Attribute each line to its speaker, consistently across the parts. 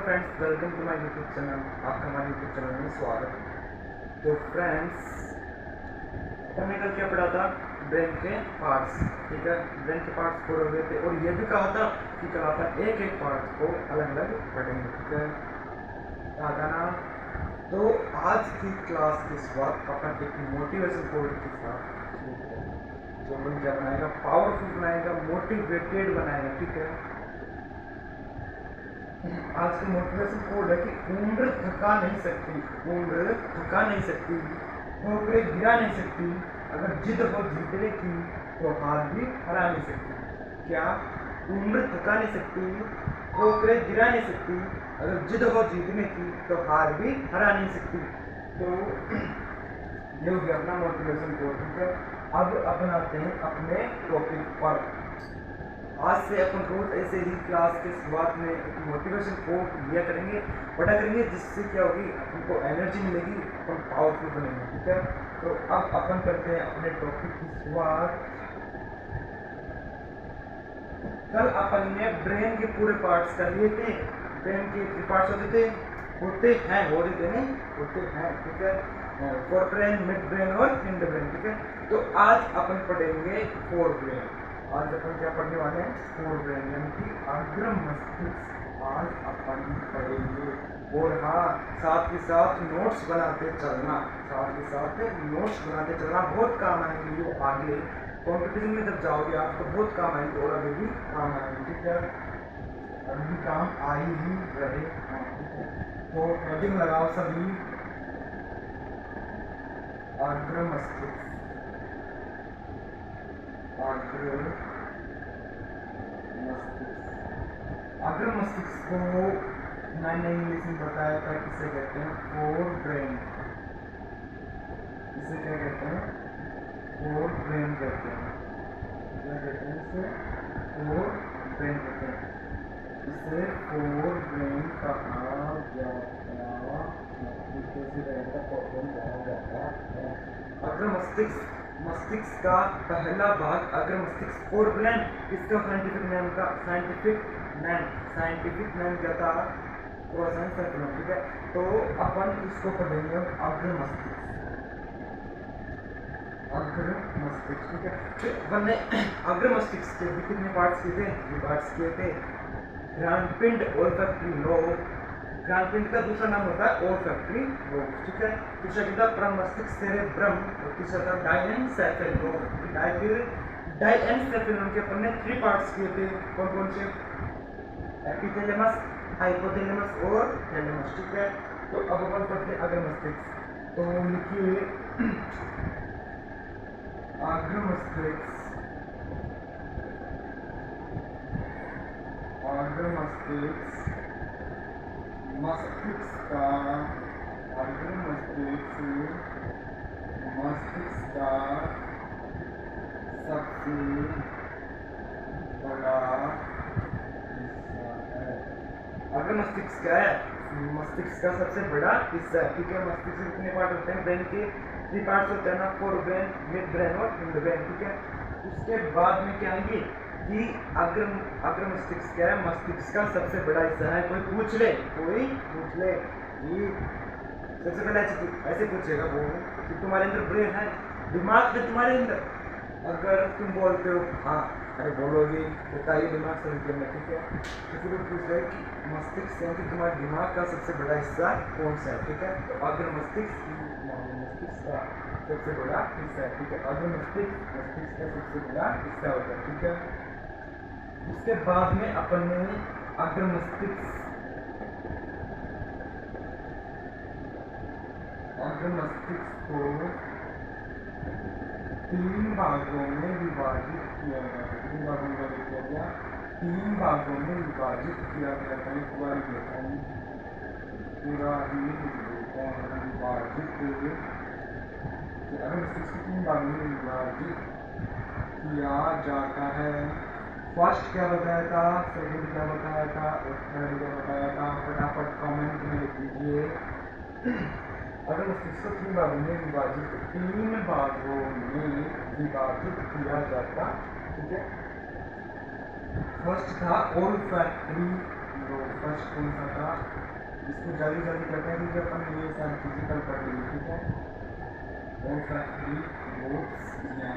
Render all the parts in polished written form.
Speaker 1: Friends, welcome to my YouTube channel. आपका हमारे YouTube channel में स्वागत है। तो फ्रेंड्स, हमने कल क्या पढ़ा था? ब्रेन के पार्ट्स। ठीक है, ब्रेन के पार्ट्स पूरे हुए थे और ये भी कहा था कि कल अपन एक एक पार्ट को अलग अलग पढ़ेंगे। ठीक है, कहा था ना। तो आज की क्लास के बाद अपन एक मोटिवेशन कोड के साथ जो मन क्या बनाएगा, पावरफुल बनाएगा, मोटिवेटेड बनाएगा। ठीक है, आज की मोटिवेशन कोड है कि उम्र थका नहीं सकती, उम्र थका नहीं सकती, ठोकरें गिरा नहीं सकती, अगर जिद हो जीतने की तो हार भी हरा नहीं सकती। क्या? उम्र थका नहीं सकती, ठोकरें गिरा नहीं सकती, अगर जिद हो जीतने की तो हार भी हरा नहीं सकती। तो ये हो गया अपना मोटिवेशन कोड। ठीक है, अब अपन आते हैं अपने टॉपिक पर। आज से अपन रोज ऐसे ही क्लास के शुरुआत में मोटिवेशन कोड लिया करेंगे, पढ़ा करेंगे, जिससे क्या होगी, अपन को एनर्जी मिलेगी, अपन पावरफुल बनेंगे। ठीक है, तो अब अपन करते हैं अपने टॉपिक की शुरुआत। कल अपन ने ब्रेन के पूरे पार्ट्स कर लिए थे। ब्रेन के 3 पार्ट्स होते हैं, हो रहे थे नहीं होते हैं। ठीक है, फोर ब्रेन, मिड ब्रेन और एंड ब्रेन। ठीक है, तो आज अपन पढ़ेंगे फोर ब्रेन। आज अपन क्या पढ़ने वाले हैं? फोर ब्रेन, यानी कि अग्र मस्तिष्क आज अपन पढ़ेंगे। और हाँ, साथ के साथ नोट्स बनाते चलना, साथ के साथ नोट्स बनाते चलना, बहुत काम आएंगे। ये आगे कॉम्पिटिशन में जब जाओगे आप तो बहुत काम आएंगे और अभी भी काम आएंगे। ठीक है, अभी भी काम आ ही रहे। तो हेडिंग लगाओ सभी, अग्र मस्तिष्क। अग्र मस्तिष्क को मैंने इंग्लिश में बताया था, किसे कहते हैं? Fore brain. इसे क्या कहते हैं? फोर ब्रेन कहते हैं। क्या कहते हैं इसे? फोर ब्रेन कहते हैं। इसे फोर ब्रेन कहा जाता है। अग्र मस्तिष्क, मस्तिष्क का पहला भाग अग्र मस्तिष्क, फोर ब्रेन। इसका साइंटिफिक नेम क्या था? प्रोसेंस। ठीक है, तो अपन इसको पढ़ेंगे अग्र मस्तिष्क, अग्र मस्तिष्क। ठीक है, फिर अपन ने अग्र मस्तिष्क के भी कितने पार्ट्स किए थे? 2 पार्ट्स किए थे। ज्ञानपिंड, ओल्फैक्टरी लोब। ज्ञानपिंड का दूसरा नाम होता है ओल्फैक्टरी लोब। ठीक है, दूसरा क्या था? प्रमस्तिष्क सेरेब्रम, और तीसरा था डायनसेफेल लोब। डायनसेफेल के अपन ने 3 पार्ट्स किए थे। कौन कौन से? एपिथैलेमस, हाइपोथैलेमस और थैलेमस। ठीक है, तो अब अपन पढ़ते हैं अग्र मस्तिष्क। तो लिखिए अग्र मस्तिष्क, अग्र मस्तिष्क, मस्तिष्क का, अग्र मस्तिष्क मस्तिष्क का सबसे बड़ा हिस्सा है। अग्र मस्तिष्क क्या है? मस्तिष्क का सबसे बड़ा हिस्सा है। ठीक है, मस्तिष्क के कितने पार्ट होते हैं? ब्रेन के 3 पार्ट्स होते हैं ना, फोर ब्रेन, मिड ब्रेन और एंड ब्रेन। ठीक है, उसके बाद में क्या आएंगे कि अग्र मस्तिष्क क्या है? मस्तिष्क का सबसे बड़ा हिस्सा है। कोई पूछ ले कि सबसे पहले ऐसे पूछेगा वो कि तुम्हारे अंदर ब्रेन है, दिमाग है तुम्हारे अंदर? अगर तुम बोलते हो हाँ, अरे बोलोगे तो ताई दिमाग से निकल में। ठीक है, तो फिर वो पूछ रहे कि मस्तिष्क यानी कि तुम्हारे दिमाग का सबसे बड़ा हिस्सा कौन सा है? ठीक है, तो अग्र मस्तिष्क मस्तिष्क का सबसे बड़ा हिस्सा है। ठीक है, अग्र मस्तिष्क मस्तिष्क का सबसे बड़ा हिस्सा होता है। ठीक है, उसके बाद में अपन ने अग्र मस्तिष्क को 3 भागों में विभाजित किया गया। 3 भागों में विभाजित किया गया। 3 भागों में विभाजित किया गया था। एक बार पूरा ही विभाजित, अगर मस्तिष्क को 3 भागों में विभाजित किया जाता है। फर्स्ट क्या बताया था, सेकंड क्या बताया था और थर्ड क्या बताया था? फटाफट कमेंट में लिख दीजिए। अगर मस्तिष्क को 3 भागों में विभाजित, 3 भागों में विभाजित किया जाता। ठीक है, फर्स्ट था ओल्फैक्टरी लोब। फर्स्ट कौन सा था, इसको जल्दी जल्दी करते हैं क्योंकि अपन ये सारी चीज़ें कल पढ़ लेंगे, ठीक है। olfactory lobes या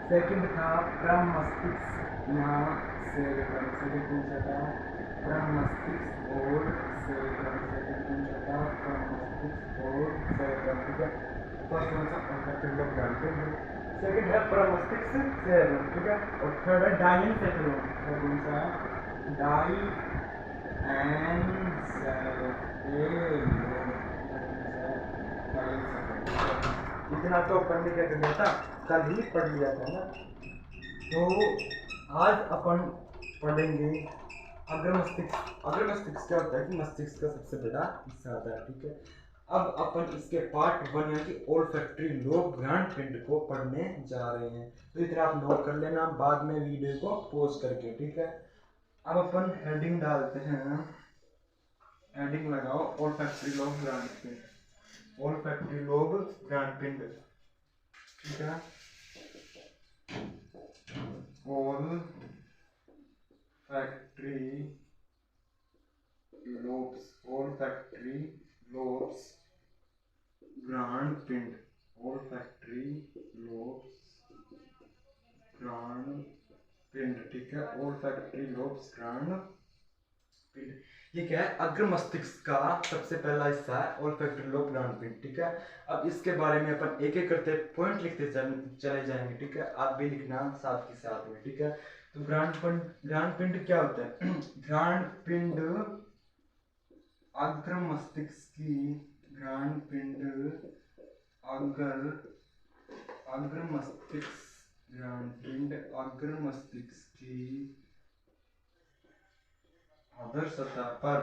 Speaker 1: सेकंड था क्रम मस्तिष्क, यहाँ से सेकंड कौन सा था, क्रम मस्तिष्क और सेकंड कौन सा था, क्रम मस्तिष्क और सेरेब्रम, ठीक है। फर्स्ट कौन सा olfactory lobe जानते हैं, सेकंड है क्रम मस्तिष्क सेरेब्रम, ठीक है। और थर्ड है डाइएन्सेफेलोन, थर्ड कौन सा इतना तो अपन ने क्या कर लिया था, कल ही पढ़ लिया था ना। तो आज अपन पढ़ेंगे अग्र मस्तिष्क। अग्र मस्तिष्क क्या होता है कि मस्तिष्क का सबसे बड़ा हिस्सा होता है, ठीक है। अब अपन इसके पार्ट 1 यानी कि ओल्फैक्टरी लोब घ्राण पिंड को पढ़ने जा रहे हैं। तो इतना आप नोट कर लेना बाद में वीडियो को पॉज करके, ठीक है। अब अपन हेडिंग डालते हैं, हेडिंग लगाओ ओल्फैक्टरी लोब घ्राण पिंड, ओल्फैक्टरी लोब घ्राण पिंड, ठीक है। ओल्फैक्टरी लोब्स, ओल्फैक्टरी लोब्स घ्राण पिंड, ओल्फैक्टरी लोब्स घ्राण पिंड, ठीक है। ओल्फैक्टरी लोब्स घ्राण पिंड, ये क्या है, अग्र मस्तिष्क का सबसे पहला हिस्सा है ओल्फैक्टरी लोब घ्राण पिंड, ठीक है। अब इसके बारे में अपन एक एक करते पॉइंट लिखते चले जाएंगे, ठीक है। आप भी लिखना साथ के साथ में, ठीक है। तो घ्राण पिंड क्या होता है घ्राण पिंड अग्र मस्तिष्क की, घ्राण पिंड अग्र मस्तिष्क, घ्राण पिंड अग्र मस्तिष्क की अधर सतह पर,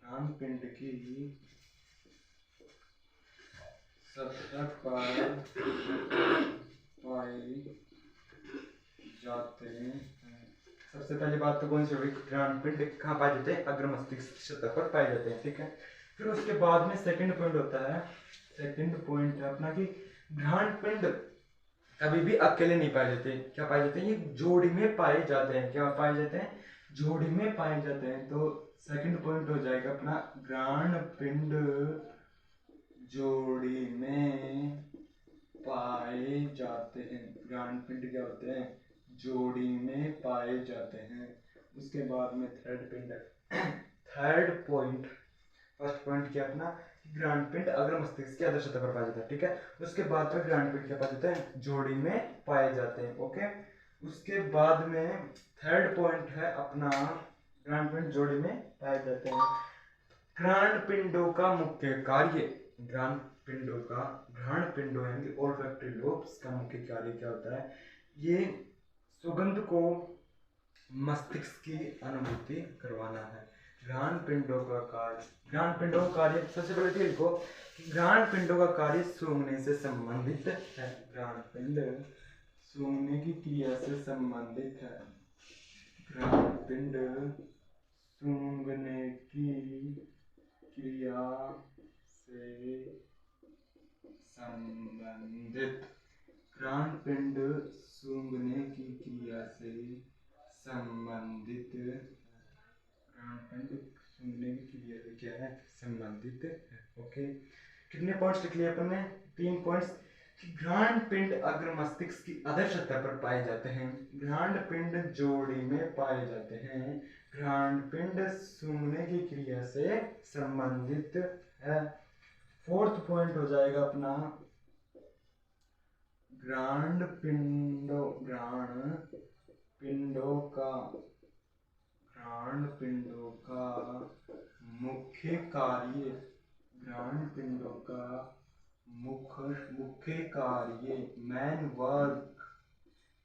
Speaker 1: घ्राण पिंड की सतह पर पाए जाते हैं। सबसे पहली बात तो कौन सी होगी, घ्राण पिंड कहाँ पाए जाते हैं, अग्र मस्तिष्क की सतह पर पाए जाते हैं, ठीक है। फिर उसके बाद में सेकंड पॉइंट होता है, सेकंड पॉइंट है अपना कि घ्राण पिंड कभी भी अकेले नहीं पाए जाते, क्या पाए जाते हैं, ये जोड़ी में पाए जाते हैं। क्या पाए जाते हैं, जोड़ी में पाए जाते हैं। तो सेकंड पॉइंट हो जाएगा अपना घ्राण पिंड जोड़ी में पाए जाते हैं। घ्राण पिंड क्या होते हैं, जोड़ी में पाए जाते हैं। उसके बाद में थर्ड पिंड, थर्ड पॉइंट, फर्स्ट पॉइंट क्या अपना घ्राण पिंड अग्र मस्तिष्क की अधर सतह पर पाया जाता है, ठीक है। उसके बाद में घ्राण पिंड क्या पाए जाते हैं, जोड़ी में पाए जाते हैं, ओके। उसके बाद में थर्ड पॉइंट है अपना घ्राण पिंड जोड़ी में पाए जाते हैं। घ्राण पिंडों का मुख्य कार्य, घ्राण पिंडों का, घ्राण पिंडों यानी ओल्फैक्टरी लोब्स का मुख्य कार्य क्या होता है, ये सुगंध को मस्तिष्क की अनुभूति करवाना है। घ्राण पिंडों का कार्य, घ्राण पिंडों का कार्य सबसे पहले तो लिखो कि घ्राण पिंडों का कार्य सूंघने से संबंधित है। घ्राण पिंड सूंघने की क्रिया से संबंधित है। घ्राण पिंड सूंघने की क्रिया से संबंधित, घ्राण पिंड सूंघने की क्रिया से संबंधित, घ्राण पिंड सूंघने की क्रिया से क्या है, संबंधित है, ओके। कितने पॉइंट्स लिख लिए अपन ने, 3 पॉइंट्स। घ्राण पिंड अग्र मस्तिष्क की अधर सतह पर पाए जाते हैं, घ्राण पिंड जोड़ी में पाए जाते हैं, घ्राण पिंड सूंघने की क्रिया से संबंधित है। फोर्थ पॉइंट हो जाएगा अपना घ्राण पिंडों, घ्राण पिंडों का, घ्राण पिंडों का मुख्य कार्य, घ्राण पिंडों का मुख्य कार्य, मेन वर्क,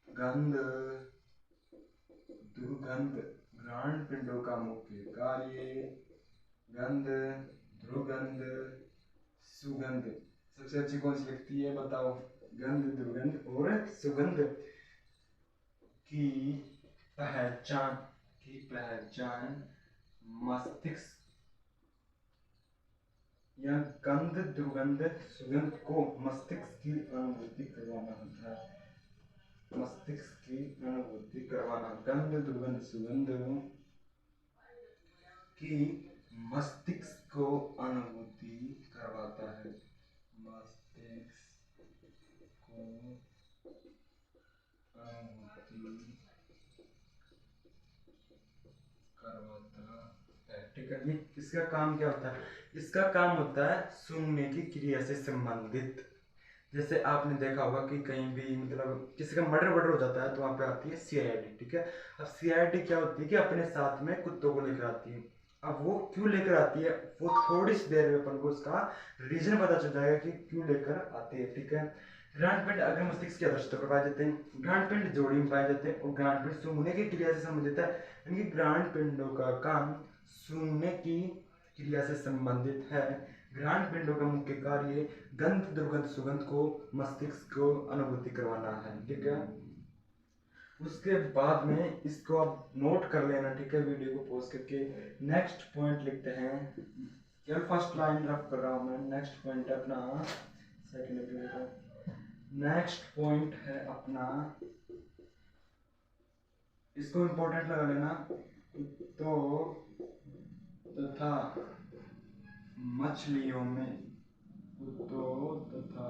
Speaker 1: गंध दुर्गंध, घ्राण पिंडों का मुख्य कार्य गंध, दुर्गंध, सुगंध। सबसे अच्छी कौन सी लगती है बताओ, गंध, दुर्गंध और सुगंध की पहचान, की पहचान मस्तिष्क या गंध दुर्गंध सुगंध को मस्तिष्क की अनुभूति करवाना होता है। मस्तिष्क की अनुभूति करवाना, गंध दुर्गंध सुगंध की मस्तिष्क को अनुभूति करवाता है। मस्तिष्क को अनुभूति करवाता है, ठीक है। ये इसका काम क्या होता है? इसका काम होता है सुनने की क्रिया से संबंधित। जैसे आपने देखा होगा कि कहीं भी मतलब किसी का मर्डर वर्डर हो जाता है तो वहाँ पे आती है सीआईडी, ठीक है। अब सीआईडी क्या होती है कि अपने साथ में कुत्तों को लेकर आती है। अब वो क्यों लेकर आती है वो थोड़ी सी देर में अपन को उसका रीजन पता चल जाएगा कि क्यों लेकर आती है, ठीक है। ग्रांड अग्र मस्तिष्क की अध्यक्षता पर पाए जाते हैं। ग्रांड जोड़ी में पाए जाते हैं और ग्रांड सूंघने की क्रिया से संबंधित है। यानी कि ग्रांड पिंडों का काम सूंघने की क्रिया से संबंधित है। ग्रांड पिंडों का मुख्य कार्य गंध दुर्गंध सुगंध को मस्तिष्क को अनुभूति करवाना है, ठीक है। उसके बाद में इसको आप नोट कर लेना, ठीक है, वीडियो को पॉज करके। नेक्स्ट पॉइंट लिखते हैं, केवल फर्स्ट लाइन रफ कर रहा हूँ मैं। नेक्स्ट पॉइंट अपना सेकंड, नेक्स्ट पॉइंट है अपना, इसको इंपॉर्टेंट लगा लेना। तो तथा मछलियों में, कुत्तों तथा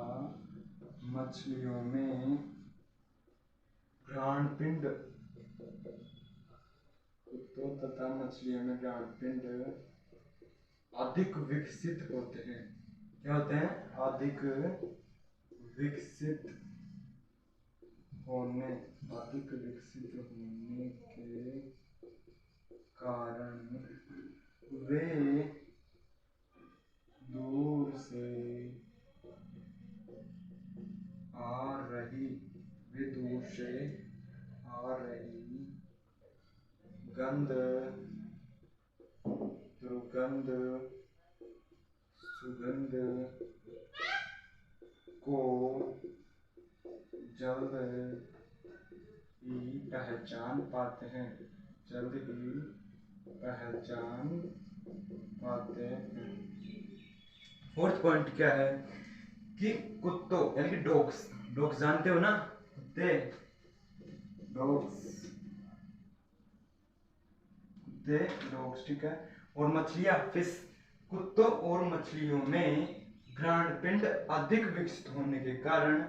Speaker 1: मछलियों में घ्राणपिंड, कुत्तों तथा मछलियों में घ्राणपिंड अधिक विकसित होते हैं। क्या होते हैं? अधिक विकसित होने, अधिक विकसित होने के कारण वे दूर से आ रही, वे दूर से आ रही गंध दुर्गंध सुगंध को जल्द ही पहचान पाते हैं, जल्द ही पहचान पाते हैं। फोर्थ पॉइंट क्या है कि कुत्तों यानी कि डॉग्स, डॉग्स जानते हो ना, कुत्ते, डॉग्स, कुत्ते डॉग्स, ठीक है। और मछलियां फिश, कुत्तों और मछलियों में घ्राणपिंड अधिक विकसित होने के कारण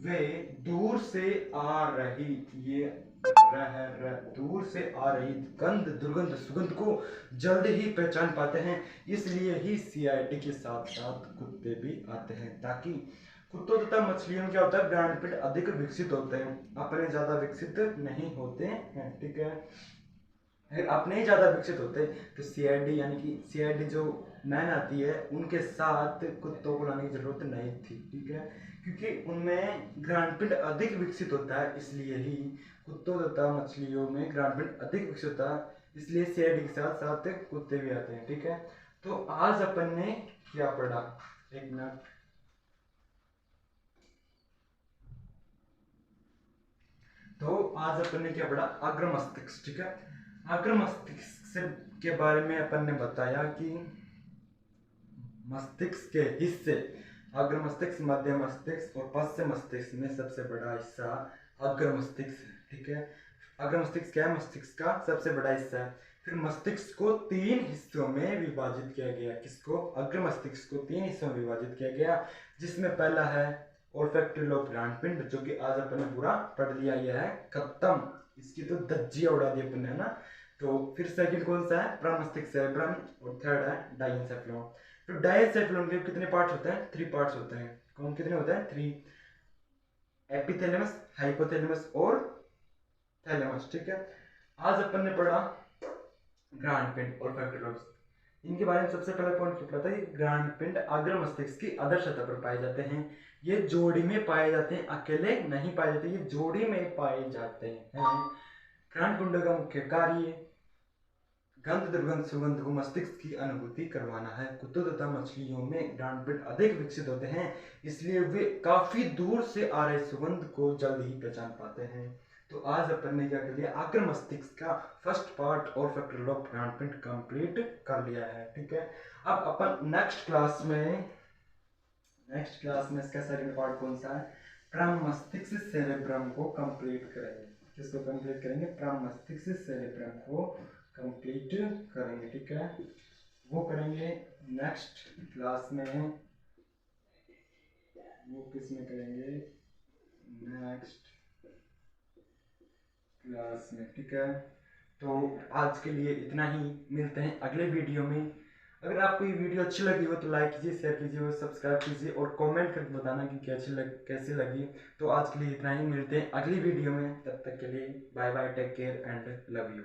Speaker 1: वे दूर से आ रही, ये दूर से आ रही गंध दुर्गंध सुगंध को जल्द ही पहचान पाते हैं। इसलिए ही सीआईडी के साथ साथ कुत्ते भी आते हैं, ताकि कुत्तों तथा मछलियों में क्या होता है, घ्राणपिंड अधिक विकसित होते हैं, अपने ज्यादा विकसित नहीं होते हैं, ठीक है। अगर अपने ही ज्यादा विकसित होते तो सीआईडी यानी कि सीआईडी जो मैन आती है उनके साथ कुत्तों को लाने की जरूरत नहीं थी, ठीक है। क्योंकि उनमें घ्राणपिंड अधिक विकसित होता है, इसलिए ही कुत्तों तथा मछलियों में घ्राणपिंड अधिक विकसित होता है, इसलिए सीआईडी के साथ साथ कुत्ते भी आते हैं, ठीक है। तो आज अपन ने क्या पढ़ा, एक मिनट, तो आज अपन ने क्या पढ़ा, अग्र मस्तिष्क, ठीक है। अग्र मस्तिष्क के बारे में अपन ने बताया कि मस्तिष्क के हिस्से अग्र मस्तिष्क, मध्य मस्तिष्क और पश्च मस्तिष्क में सबसे बड़ा हिस्सा अग्र मस्तिष्क है, ठीक है। अग्र मस्तिष्क क्या है? मस्तिष्क का सबसे बड़ा हिस्सा है। फिर मस्तिष्क को 3 हिस्सों में विभाजित किया गया। किसको? अग्र मस्तिष्क को 3 हिस्सों में विभाजित किया गया, जिसमें पहला है ओल्फैक्टरी लोब घ्राणपिंड, जो कि आज अपन ने पूरा पढ़ लिया, यह है खत्म, इसकी तो धज्जियां उड़ा दी अपन ने, है ना। तो फिर सेकंड कौन सा है? प्रमस्तिष्क सेरेब्रम, और थर्ड है डाइनसेफेलॉन। तो डाइनसेफेलॉन के कितने पार्ट्स होते हैं? 3 पार्ट्स होते हैं। कौन कितने होते हैं? 3, एपिथैलेमस, हाइपोथैलेमस और थैलेमस, ठीक है। आज अपन ने पढ़ा घ्राणपिंड और ओल्फैक्टरी लोब्स। इनके बारे में सबसे पहले पॉइंट क्या पता है? घ्राणपिंड अग्र मस्तिष्क की अधर सतह पर पाए जाते हैं। ये जोड़ी में पाए जाते हैं, अकेले नहीं पाए जाते, ये जोड़ी में पाए जाते हैं। घ्राणपिंड का मुख्य कार्य गंध दुर्गंध सुगंध को मस्तिष्क की अनुभूति करवाना है। कुत्तों तथा मछलियों में घ्राणपिंड अधिक विकसित होते हैं, इसलिए वे काफी दूर से आ रहे सुगंध को जल्द ही पहचान पाते हैं। तो आज अपन ने क्या कर लिया, आकर मस्तिष्क का फर्स्ट पार्ट और फैक्टोरियल ऑफ ग्रांड कंप्लीट कर लिया है। ठीक है, अब अपन नेक्स्ट क्लास में इसका सेकंड पार्ट कौन सा है, प्राइम मस्तिष्क सेरेब्रम को कंप्लीट करेंगे। किसको कंप्लीट करेंगे, प्राइम मस्तिष्क सेरेब्रम को कंप्लीट करेंगे। ठीक है, वो करेंगे नेक्स्ट क्लास में, वो किस में करेंगे, नेक्स्ट क्लास में। ठीक है, तो आज के लिए इतना ही, मिलते हैं अगले वीडियो में। अगर आपको ये वीडियो अच्छी लगी हो तो लाइक कीजिए, शेयर कीजिए और सब्सक्राइब कीजिए और कमेंट करके बताना कि कैसी लगी। तो आज के लिए इतना ही, मिलते हैं अगली वीडियो में, तब तक के लिए bye bye, take care and love you.